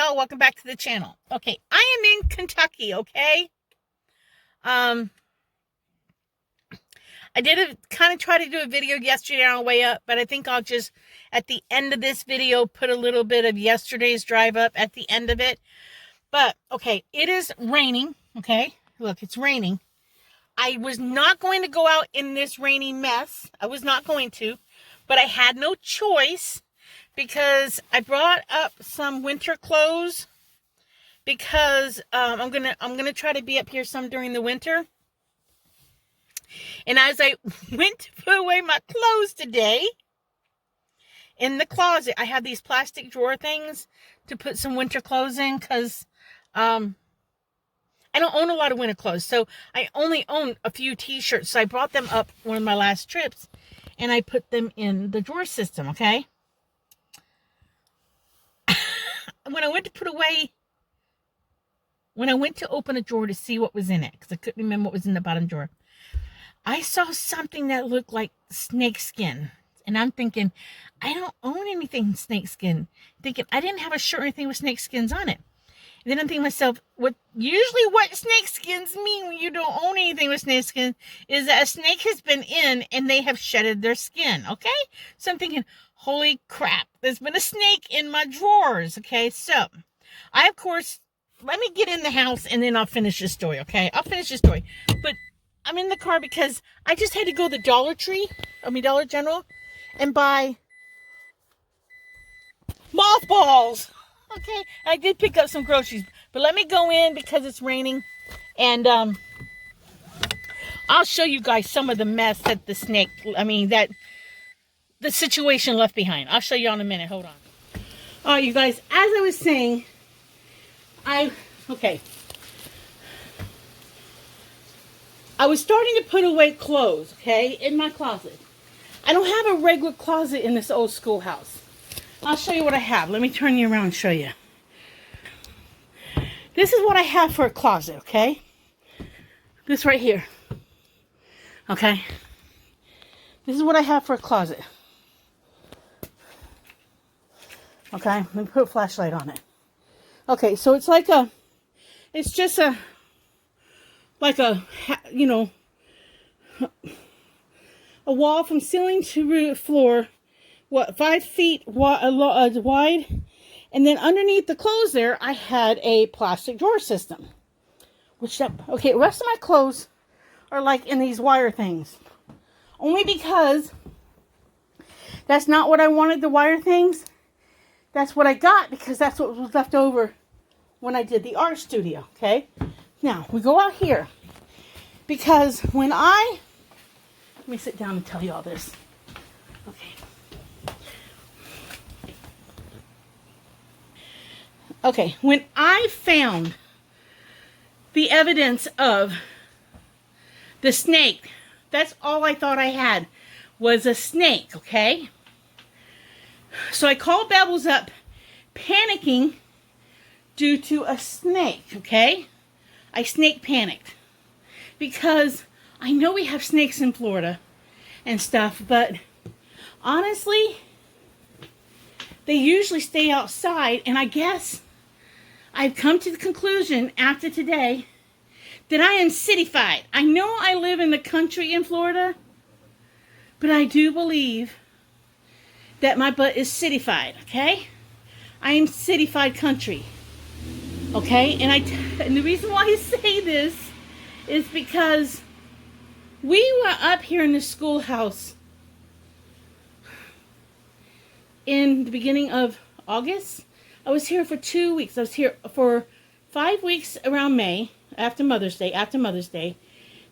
y'all, welcome back to the channel. Okay, I am in Kentucky, okay? I did kind of try to do a video yesterday on the way up, but I think I'll just, at the end of this video, put a little bit of yesterday's drive up at the end of it. But, okay, it is raining, okay? Look, it's raining. I was not going to go out in this rainy mess. I was not going to, but I had no choice because I brought up some winter clothes because I'm gonna try to be up here some during the winter. And as I went to put away my clothes today in the closet, I had these plastic drawer things to put some winter clothes in because I don't own a lot of winter clothes, so I only own a few t-shirts. So I brought them up one of my last trips and I put them in the drawer system, okay? When I went to open a drawer to see what was in it, because I couldn't remember what was in the bottom drawer, I saw something that looked like snake skin. And I'm thinking, I don't own anything snake skin. Thinking, I didn't have a shirt or anything with snake skins on it. And then I'm thinking to myself, what snake skins mean when you don't own anything with snake skin is that a snake has been in and they have shedded their skin, okay? So I'm thinking, holy crap, there's been a snake in my drawers, okay? So, I, of course, let me get in the house and then I'll finish this story, okay? I'll finish this story. But I'm in the car because I just had to go to Dollar General, and buy mothballs. Okay, I did pick up some groceries, but let me go in because it's raining, and I'll show you guys some of the mess that the situation left behind. I'll show you in a minute. Hold on. All right, you guys, as I was saying, I was starting to put away clothes, okay, in my closet. I don't have a regular closet in this old schoolhouse. I'll show you what I have. Let me turn you around and show you. This is what I have for a closet, okay? This right here. Okay? This is what I have for a closet. Okay? Let me put a flashlight on it. Okay, so it's like a wall from ceiling to floor, 5 feet wide, and then underneath the clothes there, I had a plastic drawer system. The rest of my clothes are like in these wire things. Only because that's not what I wanted, the wire things. That's what I got because that's what was left over when I did the art studio, okay? Now, we go out here because let me sit down and tell you all this. Okay, when I found the evidence of the snake, that's all I thought I had was a snake, okay? So I called Bevels up, panicking due to a snake, okay? I snake panicked because I know we have snakes in Florida and stuff, but honestly, they usually stay outside, and I guess I've come to the conclusion after today that I am cityfied. I know I live in the country in Florida, but I do believe that my butt is cityfied, okay? I am cityfied country, okay? And the reason why I say this is because we were up here in the schoolhouse in the beginning of August. I was here for 2 weeks. I was here for 5 weeks around May, after Mother's Day.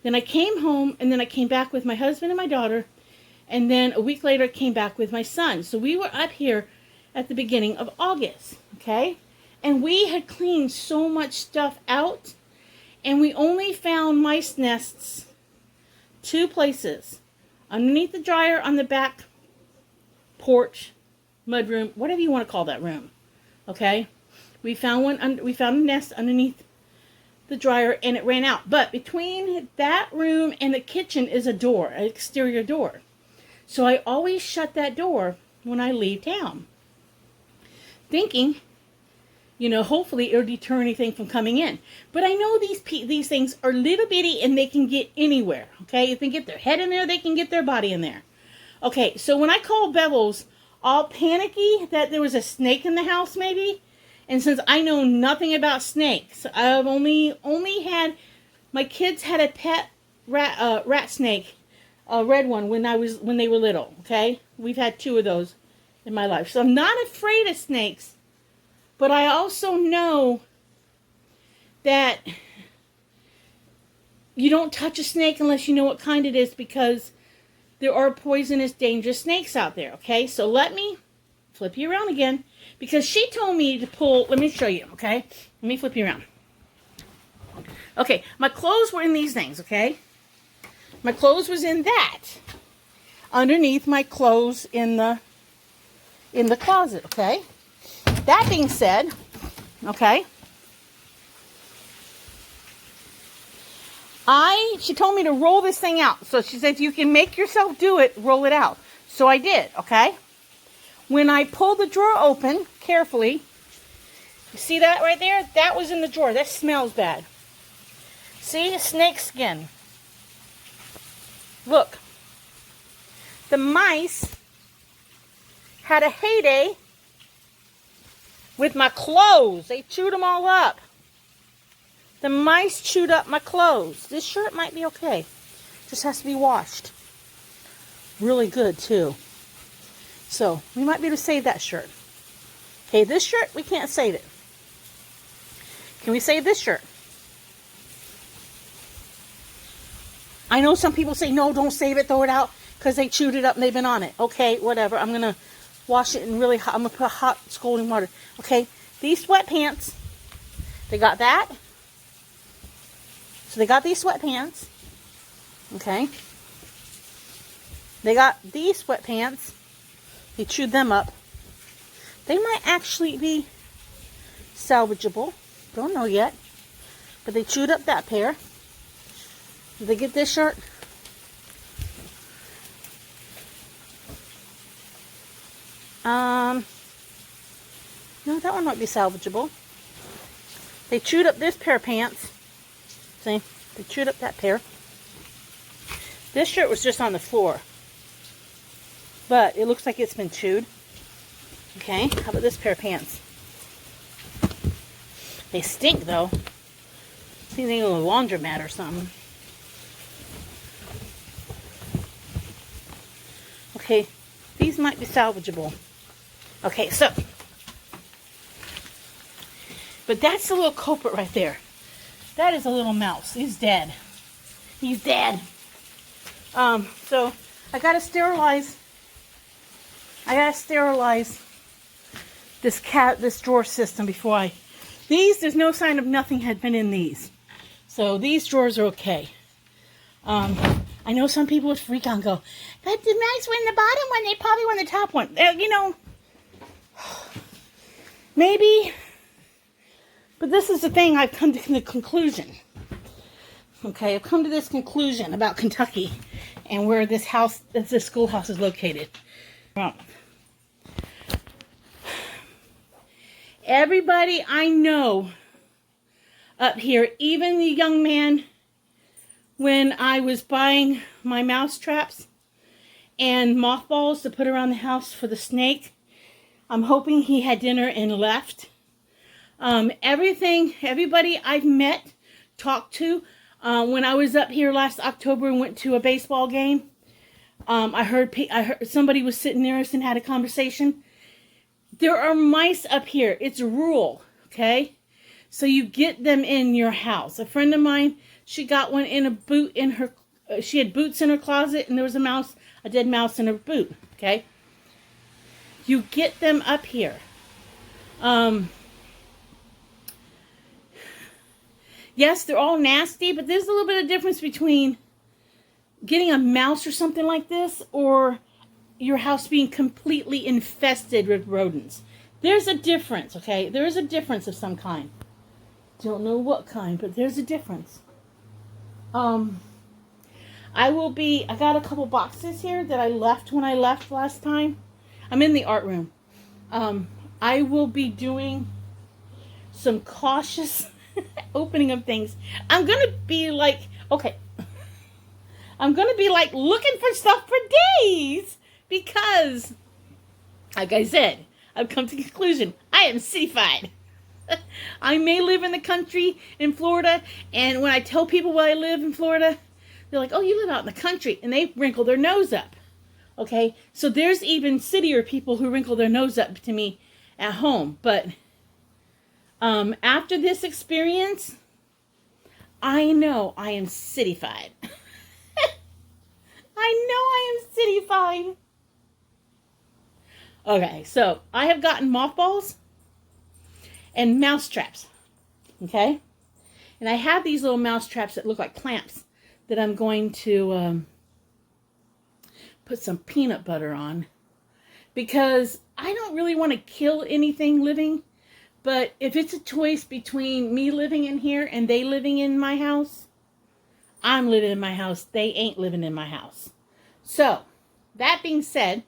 Then I came home, and then I came back with my husband and my daughter, and then a week later I came back with my son. So we were up here at the beginning of August, okay? And we had cleaned so much stuff out, and we only found mice nests 2 places. Underneath the dryer on the back porch, mudroom, whatever you want to call that room. Okay, we found a nest underneath the dryer, and it ran out. But between that room and the kitchen is a door, an exterior door. So I always shut that door when I leave town, thinking You know, hopefully it'll deter anything from coming in. But I know these things are little bitty and they can get anywhere. Okay, if they get their head in there, they can get their body in there. Okay, so when I called Bevels, all panicky that there was a snake in the house, maybe. And since I know nothing about snakes, I've only had my kids had a pet rat snake, a red one when they were little. Okay, we've had 2 of those in my life, so I'm not afraid of snakes. But I also know that you don't touch a snake unless you know what kind it is, because there are poisonous, dangerous snakes out there, okay? So let me flip you around again, because she told me to pull. Let me show you, okay? Let me flip you around. Okay, my clothes were in these things, okay? My clothes was in that. Underneath my clothes in the closet, okay? That being said, okay, she told me to roll this thing out. So she said, if you can make yourself do it, roll it out. So I did, okay? When I pulled the drawer open, carefully, you see that right there? That was in the drawer. That smells bad. See? Snake skin. Look. The mice had a heyday with my clothes. They chewed them all up. The mice chewed up my clothes. This shirt might be okay. Just has to be washed. Really good, too. So, we might be able to save that shirt. Okay, this shirt, we can't save it. Can we save this shirt? I know some people say, no, don't save it, throw it out, because they chewed it up and they've been on it. Okay, whatever. I'm going to wash it in really hot. I'm going to put hot scalding water. Okay, these sweatpants, they got that. So they got these sweatpants. Okay. They got these sweatpants. They chewed them up. They might actually be salvageable. Don't know yet. But they chewed up that pair. Did they get this shirt? No, that one might be salvageable. They chewed up this pair of pants. See? They chewed up that pair. This shirt was just on the floor. But it looks like it's been chewed. Okay, how about this pair of pants? They stink, though. I think they need a laundromat or something. Okay, these might be salvageable. Okay, so. But that's the little culprit right there. That is a little mouse. He's dead. He's dead. So I gotta sterilize this drawer system before there's no sign of nothing had been in these. So these drawers are okay. I know some people would freak out and go, but the mice were in the bottom one, they probably were in the top one. You know, maybe. But this is the thing, I've come to the conclusion. Okay, I've come to this conclusion about Kentucky and where this schoolhouse is located. Well, everybody I know up here, even the young man, when I was buying my mouse traps and mothballs to put around the house for the snake, I'm hoping he had dinner and left. Everybody I've met, talked to, when I was up here last October and went to a baseball game, I heard somebody was sitting there and had a conversation. There are mice up here. It's rural, okay? So you get them in your house. A friend of mine, she got one in a boot in her, she had boots in her closet and there was a dead mouse in her boot, okay? You get them up here. Yes, they're all nasty, but there's a little bit of difference between getting a mouse or something like this or your house being completely infested with rodents. There's a difference, okay? There is a difference of some kind. Don't know what kind, but there's a difference. I got a couple boxes here that I left when I left last time. I'm in the art room. I will be doing some cautious opening of things. I'm going to be like, okay, I'm going to be like looking for stuff for days because, like I said, I've come to the conclusion I am cityfied. I may live in the country in Florida, and when I tell people where I live in Florida, they're like, oh, you live out in the country, and they wrinkle their nose up. Okay, so there's even citier people who wrinkle their nose up to me at home. But after this experience, I know I am cityfied. I know I am cityfied. Okay, so I have gotten mothballs and mouse traps. Okay, and I have these little mouse traps that look like clamps that I'm going to put some peanut butter on, because I don't really want to kill anything living, but if it's a choice between me living in here and they living in my house, I'm living in my house. They ain't living in my house. So, that being said,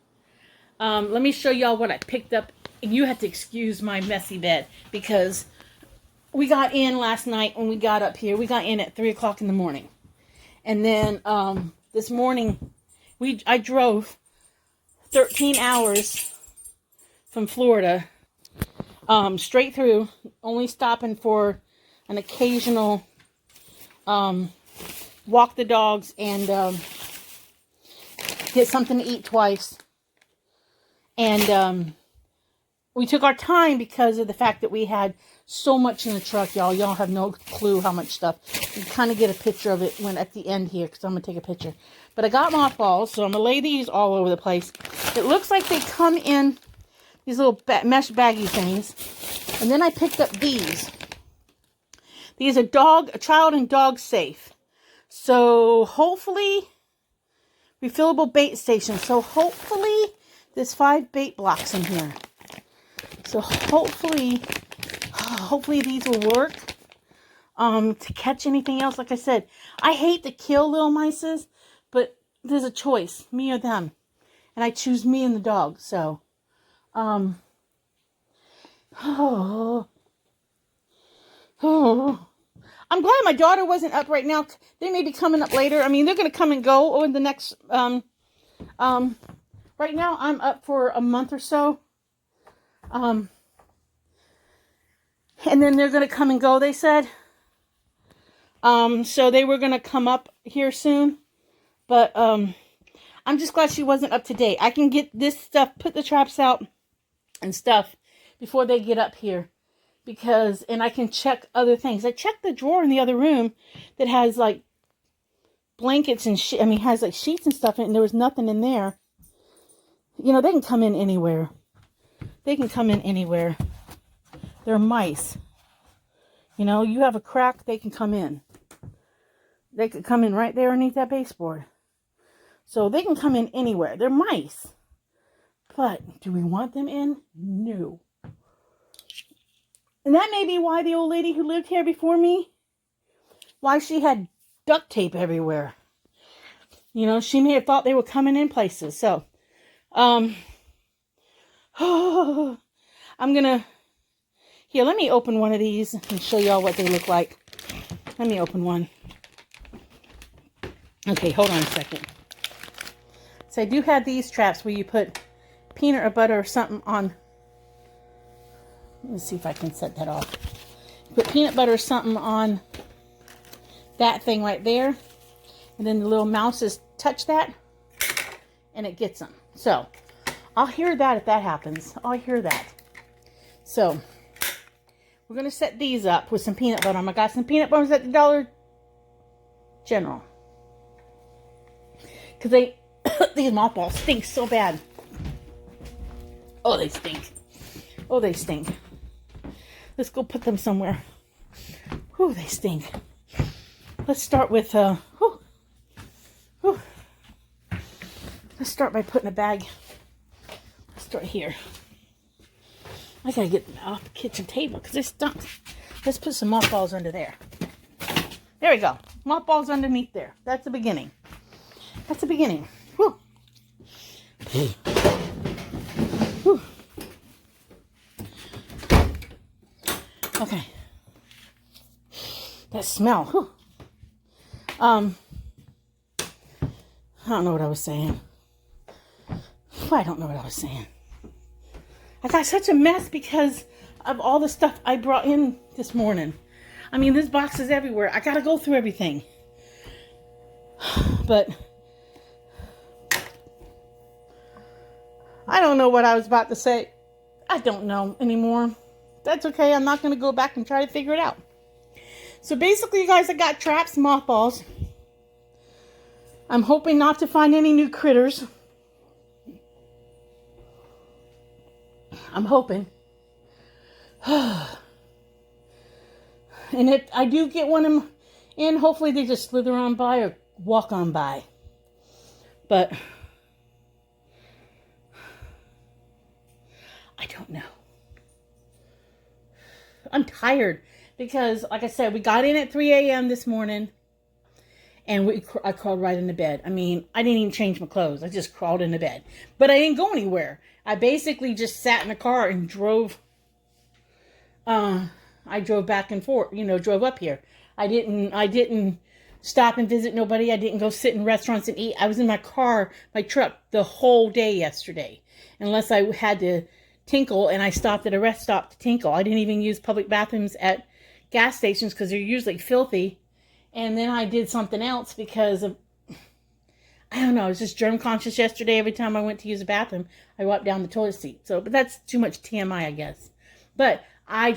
let me show y'all what I picked up. You have to excuse my messy bed, because we got in last night when we got up here. We got in at 3 o'clock in the morning. And then this morning, I drove 13 hours from Florida, straight through, only stopping for an occasional walk the dogs and get something to eat twice. And we took our time because of the fact that we had so much in the truck, y'all. Y'all have no clue how much stuff. You can kind of get a picture of it when at the end here, because I'm going to take a picture. But I got mothballs, so I'm going to lay these all over the place. It looks like they come in these little mesh baggy things. And then I picked up these. These are child and dog safe. So hopefully, refillable bait station. So hopefully, there's 5 bait blocks in here. So hopefully these will work to catch anything else. Like I said, I hate to kill little mices, but there's a choice, me or them. And I choose me and the dog. So, I'm glad my daughter wasn't up right now. They may be coming up later. I mean, they're going to come and go over the next, right now I'm up for a month or so. And then they're going to come and go, they said. So they were going to come up here soon. But, I'm just glad she wasn't up to date. I can get this stuff, put the traps out and stuff before they get up here. And I can check other things. I checked the drawer in the other room that has like blankets and has like sheets and stuff in it, and there was nothing in there. You know, they can come in anywhere. They can come in anywhere. They're mice. You know, you have a crack, they can come in. They could come in right there underneath that baseboard. So they can come in anywhere. They're mice. But do we want them in? No. And that may be why the old lady who lived here before me, why she had duct tape everywhere. You know, she may have thought they were coming in places. So, I'm gonna, here, let me open one of these and show y'all what they look like. Let me open one. Okay, hold on a second. So I do have these traps where you put peanut or butter or something on. Let me see if I can set that off. Put peanut butter or something on that thing right there. And then the little mouses touch that. And it gets them. So, I'll hear that if that happens. I'll hear that. So, we're going to set these up with some peanut butter. I got some peanut butters at the Dollar General. Because these mothballs stink so bad. Oh, they stink. Oh, they stink. Let's go put them somewhere. Whew, they stink. Let's start with, let's start by putting a bag. Let's start here. I gotta get them off the kitchen table because they stunk. Let's put some mothballs under there. There we go. Mothballs underneath there. That's the beginning. That's the beginning. Whew. Whew. Okay. That smell. Whew. I don't know what I was saying. I don't know what I was saying. I got such a mess because of all the stuff I brought in this morning. I mean, there's boxes everywhere. I gotta go through everything. But I don't know what I was about to say. I don't know anymore. That's okay. I'm not going to go back and try to figure it out. So basically, you guys, I got traps, mothballs. I'm hoping not to find any new critters. I'm hoping. And if I do get one in, hopefully they just slither on by or walk on by. But I don't know. I'm tired because, like I said, we got in at 3 a.m. this morning, and I crawled right into bed. I mean, I didn't even change my clothes. I just crawled into bed. But I didn't go anywhere. I basically just sat in the car and drove. I drove back and forth, drove up here. I didn't stop and visit nobody. I didn't go sit in restaurants and eat. I was in my car, my truck, the whole day yesterday. Unless I had to tinkle, and I stopped at a rest stop to tinkle. I didn't even use public bathrooms at gas stations because they're usually filthy. And then I did something else because of, I don't know, I was just germ conscious yesterday. Every time I went to use a bathroom, I wiped down the toilet seat. But that's too much TMI, I guess. But I'd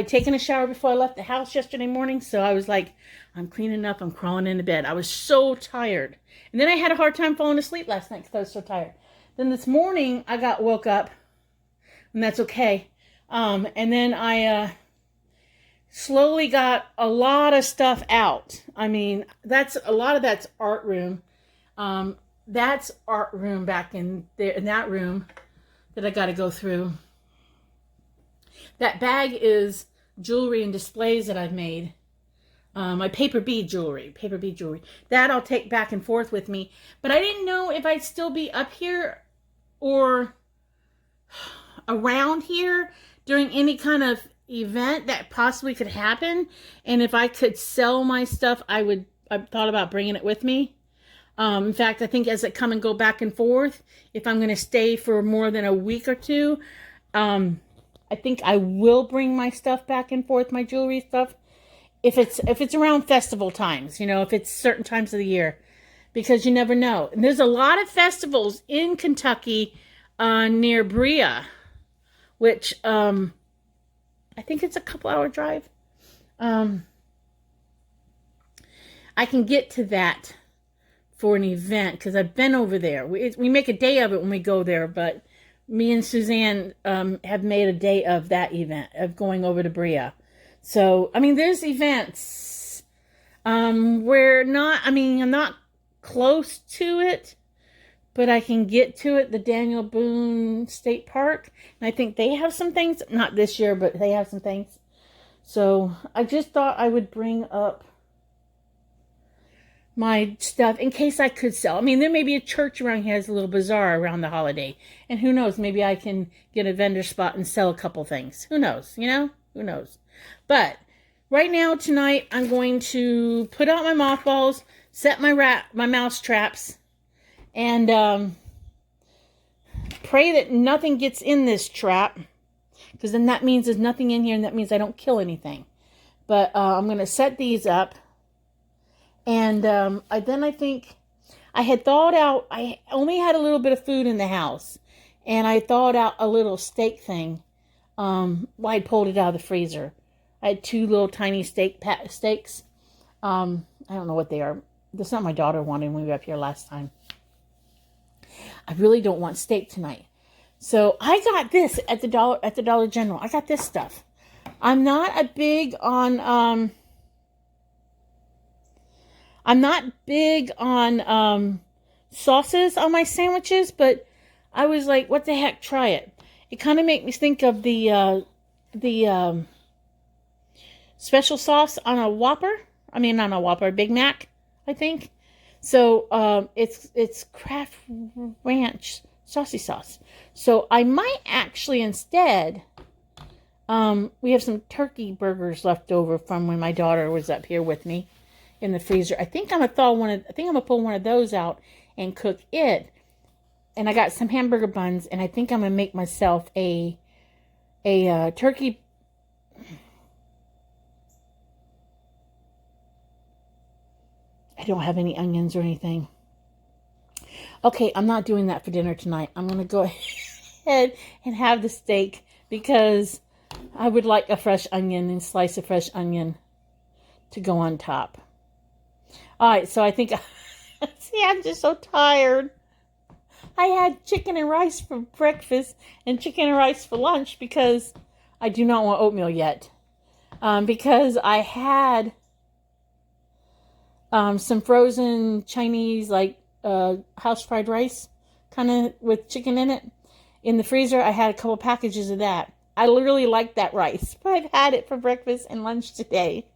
taken a shower before I left the house yesterday morning. So I was like, I'm cleaning up. I'm crawling into bed. I was so tired. And then I had a hard time falling asleep last night because I was so tired. Then this morning I woke up, and that's okay. And then I slowly got a lot of stuff out. I mean, that's art room. That's art room back in there, in that room that I got to go through. That bag is jewelry and displays that I've made. My paper bead jewelry. That I'll take back and forth with me. But I didn't know if I'd still be up here or around here during any kind of event that possibly could happen. And if I could sell my stuff, I thought about bringing it with me. In fact, I think as it come and go back and forth, if I'm going to stay for more than a week or two, I think I will bring my stuff back and forth, my jewelry stuff, if it's around festival times, if it's certain times of the year, because you never know. And there's a lot of festivals in Kentucky near Brea, which I think it's a couple-hour drive. I can get to that for an event because I've been over there. We make a day of it when we go there, but me and Suzanne have made a day of that event, of going over to Brea. So, I mean, there's events I'm not close to it, but I can get to it, the Daniel Boone State Park. And I think they have some things, not this year, but they have some things. So, I just thought I would bring up my stuff in case I could sell. I mean, there may be a church around here has a little bazaar around the holiday. And who knows, maybe I can get a vendor spot and sell a couple things. Who knows, Who knows? But right now, tonight, I'm going to put out my mothballs, set my mouse traps, and pray that nothing gets in this trap. Because then that means there's nothing in here, and that means I don't kill anything. But I'm going to set these up. And I think I had thawed out, I only had a little bit of food in the house. And I thawed out a little steak thing. I pulled it out of the freezer. I had 2 little tiny steaks. I don't know what they are. That's not my daughter wanted when we were up here last time. I really don't want steak tonight. So I got this at the Dollar General. I got this stuff. I'm not big on sauces on my sandwiches, but I was like, what the heck, try it. It kind of made me think of the special sauce on a Whopper. I mean, not a Whopper, a Big Mac, I think. So it's Kraft Ranch saucy sauce. So I might actually instead We have some turkey burgers left over from when my daughter was up here with me in the freezer. I think I'm gonna pull one of those out and cook it. And I got some hamburger buns, and I think I'm gonna make myself a turkey. I don't have any onions or anything. Okay, I'm not doing that for dinner tonight. I'm gonna go ahead and have the steak because I would like a fresh onion and slice a fresh onion to go on top. All right, so I think, see, I'm just so tired. I had chicken and rice for breakfast and chicken and rice for lunch because I do not want oatmeal yet. Because I had some frozen Chinese, like house fried rice, kind of with chicken in it. In the freezer, I had a couple packages of that. I literally like that rice, but I've had it for breakfast and lunch today.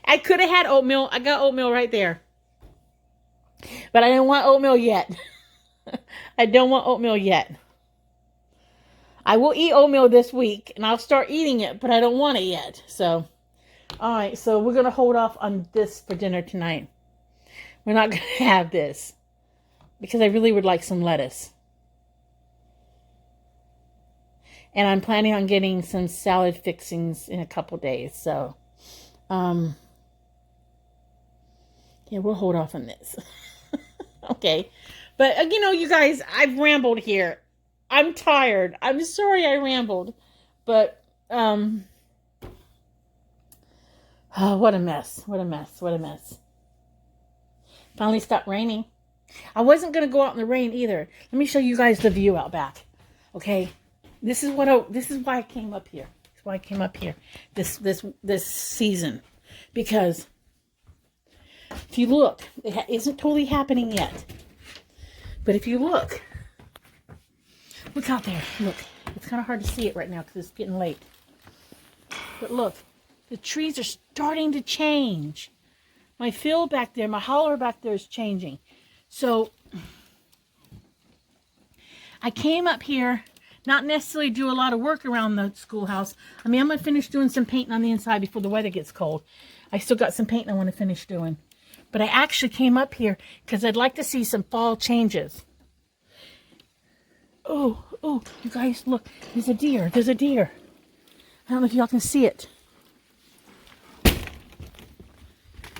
I could have had oatmeal. I got oatmeal right there. But I didn't want oatmeal yet. I don't want oatmeal yet. I will eat oatmeal this week, and I'll start eating it, but I don't want it yet. So, all right, so we're going to hold off on this for dinner tonight. We're not going to have this because I really would like some lettuce. And I'm planning on getting some salad fixings in a couple days. So, yeah, we'll hold off on this. Okay. But, you guys, I've rambled here. I'm tired. I'm sorry I rambled. But, oh, what a mess. What a mess. What a mess. Finally stopped raining. I wasn't going to go out in the rain either. Let me show you guys the view out back. Okay. This is why I came up here. That's why I came up here this season. Because if you look, it isn't totally happening yet. But if you look out there. Look, it's kind of hard to see it right now because it's getting late. But look, the trees are starting to change. My field back there, my holler back there is changing. So I came up here, not necessarily do a lot of work around the schoolhouse. I mean, I'm going to finish doing some painting on the inside before the weather gets cold. I still got some painting I want to finish doing. But I actually came up here because I'd like to see some fall changes. Oh, you guys, look. There's a deer. There's a deer. I don't know if y'all can see it.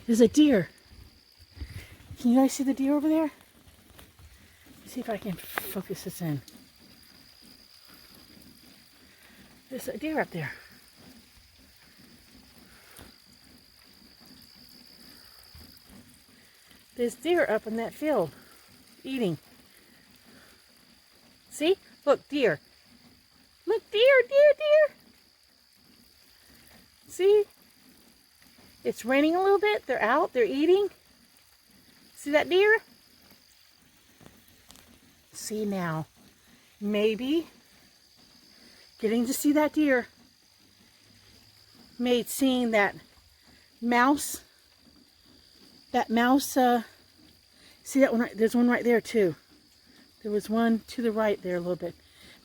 There's a deer. Can you guys see the deer over there? Let's see if I can focus this in. There's a deer up there. There's deer up in that field eating. See? Look, deer. Look, deer. See? It's raining a little bit. They're out. They're eating. See that deer? See now. Maybe getting to see that deer made seeing that mouse. See that one? There's one right there too. There was one to the right there a little bit.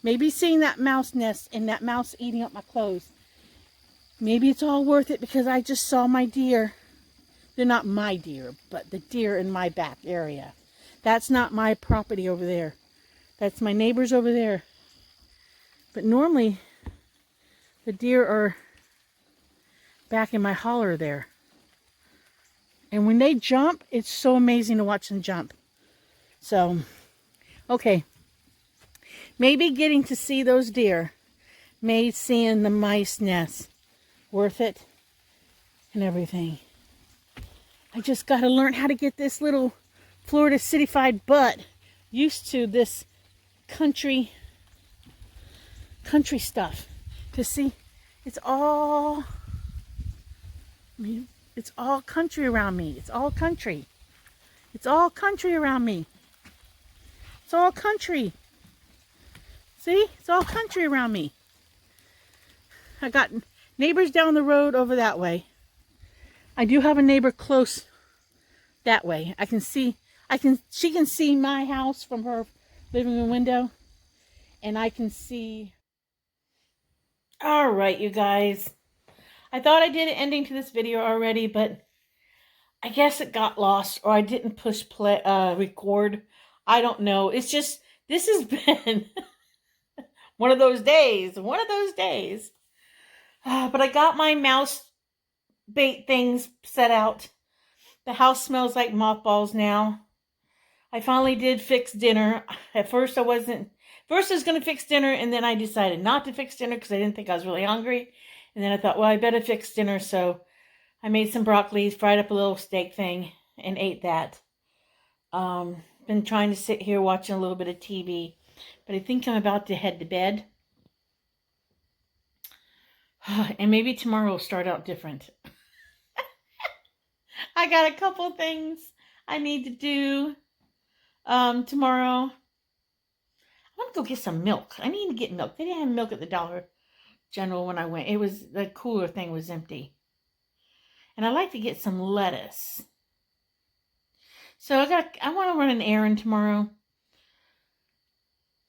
Maybe seeing that mouse nest and that mouse eating up my clothes. Maybe it's all worth it because I just saw my deer. They're not my deer, but the deer in my back area. That's not my property over there. That's my neighbors over there. But normally, the deer are back in my holler there. And when they jump, it's so amazing to watch them jump. So, okay. Maybe getting to see those deer made seeing the mice nest worth it and everything. I just got to learn how to get this little Florida cityfied butt used to this country stuff. To see, it's all country around me. It's all country. It's all country around me. It's all country. See? It's all country around me. I got neighbors down the road over that way. I do have a neighbor close that way. She can see my house from her living room window. And I can see All right, you guys. I thought I did an ending to this video already, but I guess it got lost, or I didn't push play, record. I don't know. It's just, this has been one of those days. But I got my mouse bait things set out. The house smells like mothballs now. I finally did fix dinner. At first I was going to fix dinner, and then I decided not to fix dinner because I didn't think I was really hungry. And then I thought, well, I better fix dinner. So I made some broccoli, fried up a little steak thing, and ate that. Been trying to sit here watching a little bit of TV, but I think I'm about to head to bed. And maybe tomorrow will start out different. I got a couple things I need to do tomorrow. I want to go get some milk. I need to get milk. They didn't have milk at the Dollar General when I went. It was, the cooler thing was empty. And I'd like to get some lettuce. So I want to run an errand tomorrow.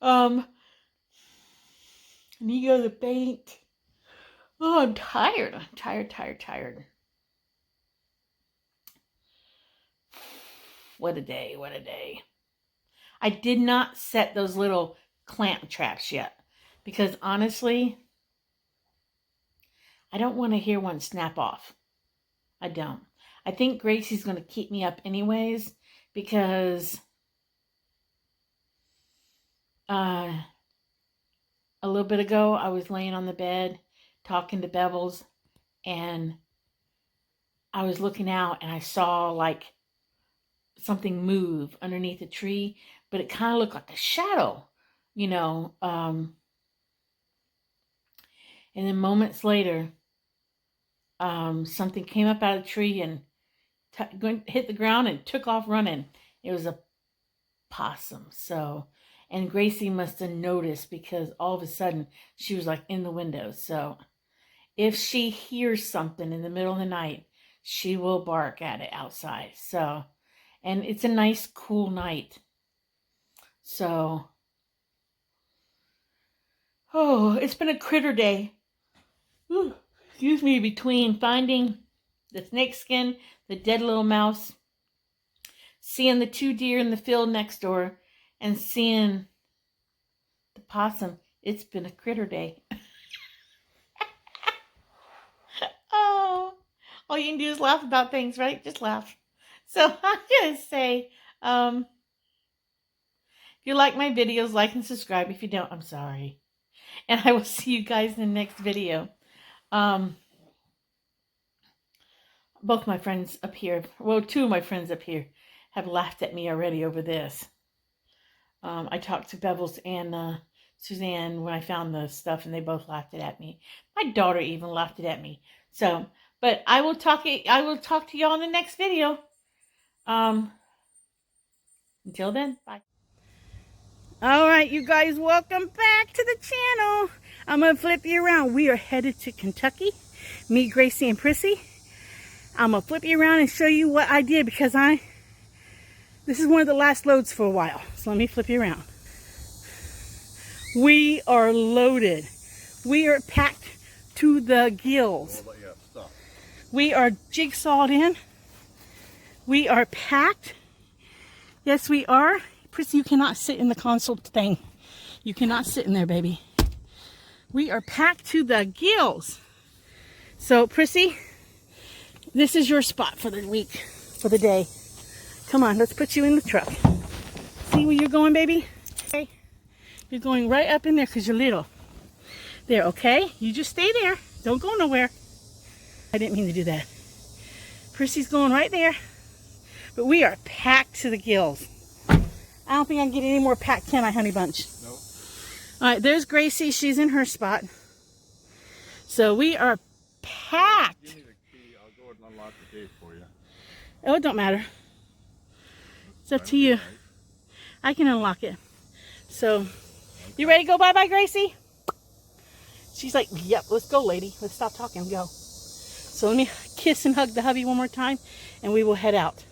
I need to go to the bank. Oh, I'm tired. I'm tired. What a day. I did not set those little clamp traps yet. Because honestly, I don't want to hear one snap off. I don't. I think Gracie's going to keep me up anyways. Because a little bit ago, I was laying on the bed talking to Bevels, and I was looking out and I saw like something move underneath a tree, but it kind of looked like a shadow, you know. And then moments later, something came up out of the tree and hit the ground and took off running. It was a possum. So, and Gracie must have noticed because all of a sudden she was like in the window. So if she hears something in the middle of the night, she will bark at it outside. So, and it's a nice cool night. So, oh, it's been a critter day. Ooh, excuse me, between finding the snake skin, the dead little mouse, seeing the 2 deer in the field next door, and seeing the possum. It's been a critter day. Oh, all you can do is laugh about things, right? Just laugh. So I'm going to say, if you like my videos, like and subscribe. If you don't, I'm sorry. And I will see you guys in the next video. Both my friends up here, well, 2 of my friends up here have laughed at me already over this. I talked to Bevels and Suzanne when I found the stuff, and they both laughed at me. My daughter even laughed at me. So, but I will talk to y'all in the next video. Until then, bye. All right, you guys, welcome back to the channel. I'm going to flip you around. We are headed to Kentucky. Me, Gracie, and Prissy. I'm going to flip you around and show you what I did because this is one of the last loads for a while. So let me flip you around. We are loaded. We are packed to the gills. We are jigsawed in. We are packed. Yes, we are. Prissy, you cannot sit in the console thing. You cannot sit in there, baby. We are packed to the gills. So, Prissy, this is your spot for the week, for the day. Come on, let's put you in the truck. See where you're going, baby? Okay. You're going right up in there because you're little. There, okay? You just stay there. Don't go nowhere. I didn't mean to do that. Prissy's going right there. But we are packed to the gills. I don't think I can get any more packed, can I, honey bunch? Nope. All right, there's Gracie. She's in her spot. So we are packed. If you need a key, I'll go and unlock the gate for you. Oh, it don't matter. It's up to you. I can unlock it. So, you ready to go bye-bye, Gracie? She's like, yep, let's go, lady. Let's stop talking and go. So let me kiss and hug the hubby one more time, and we will head out.